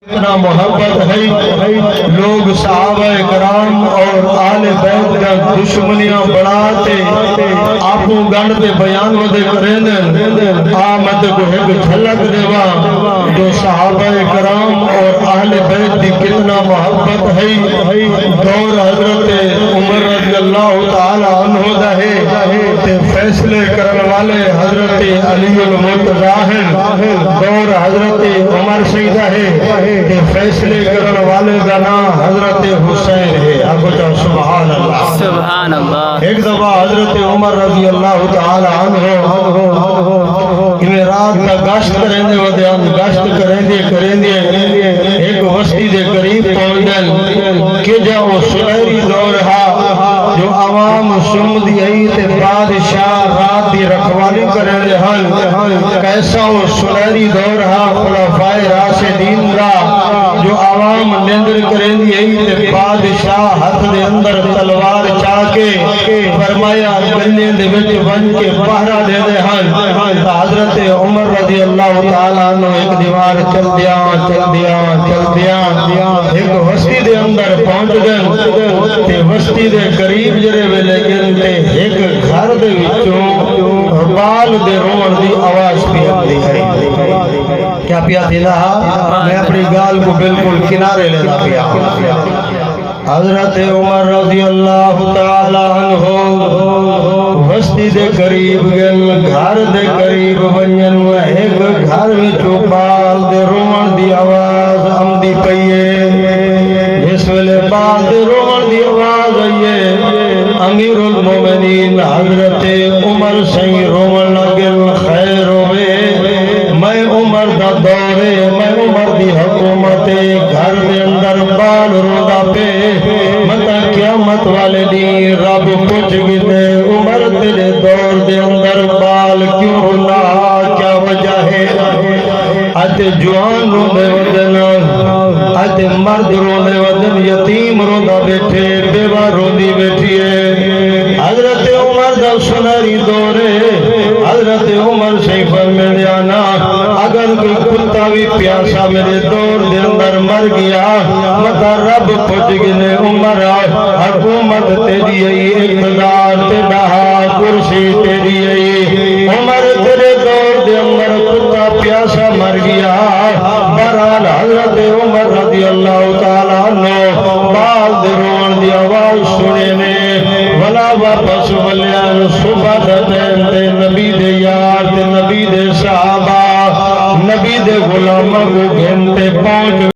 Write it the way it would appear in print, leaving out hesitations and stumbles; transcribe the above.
اتنا محبت ہے لوگ صحابہ کرام اور آل بیت کا دشمنیاں بڑھاتے آپوں گنڈ پہ بیان ودے کریں آمد کو ایک جھلک دیوا جو صحابہ کرام اور آل بیت کی کتنا محبت ہے دور حضرت عمر رضی اللہ تعالی عنہ دا ہے تے فیصلے کرنے والے حضرت علی المرتضی ہیں دور حضرت عمر سیدہ ہے کہ فیصلے کرنے والے کا نام حضرت حسین ہے آپ کو سبحان اللہ سبحان اللہ ایک دفعہ حضرت عمر رضی اللہ تعالی عنہ انہیں رات کا گشت کریں دے ودیان گشت کریں دے ایک وسطی دے قریب پہنچن کہ جاؤ سنہری دور ہا جو عوام سمدی آئی تے بادشاہ رات دی رکھوالی کریں دے ہن کیسا وہ سنہری دور ہا خلفائے راشدین را جو عوام نندر کریں دی تے بادشاہ ہاتھ دے اندر تلوار چاکے فرمایا گلے دے وچ ون کے پہرا دے دے ہن حضرت عمر رضی اللہ تعالی عنہ ایک دیوار چل دیا ایک وسطی دے اندر پہنچ گئے تے وسطی دے قریب جڑے ویلے گئے تے ایک گھر دے وچوں بال دے روڑ دی آواز پی آتی ہے کیا پیا تھی نا میں اپنی گال کو بالکل کنارے لینا پیا حضرت عمر رضی اللہ تعالی عنہ وسطی دے قریب گل گھر دے قریب ونجن ایک گھر وچوں بال دے روڑ دی آواز آمدی پئی ہے جس ویلے بال دے روڑ دی آواز آئی امیر المومنین حضرت عمر سی روڑ لگل خیر ہوئے میں عمر دا دورے میں عمر دی حکومت گھر دے اندر بال رودا پہ متا قیامت والے دی رب پوچھ گئے عمر تیرے دور دے اندر بال کیوں رونا کیا وجہ ہے آتے جوان روندے ودن آتے مرد روندے ودن یتیم روندا بیٹھے بیوہ روندی بیٹھی ہے حضرت عمر دا سنہری دورے حضرت عمر سے فرمائے دیانا اگر کوئی کتا بھی پیاسا میرے دور دے اندر مر گیا متا رب پوچھ گئے عمر حکومت تیری ای اقتدار تیرا کرسی تیری ای عمر تیرے دور دے اندر کتا پیاسا مر گیا برحال حضرت عمر رضی اللہ تعالیٰ عنہ بال دے روڑ دی آواز سنے نے ولا واپس ولیان صبح دین تے نبی دے یار تے نبی دے صحابہ نبی دے غلامہ کو گھنتے پہنچ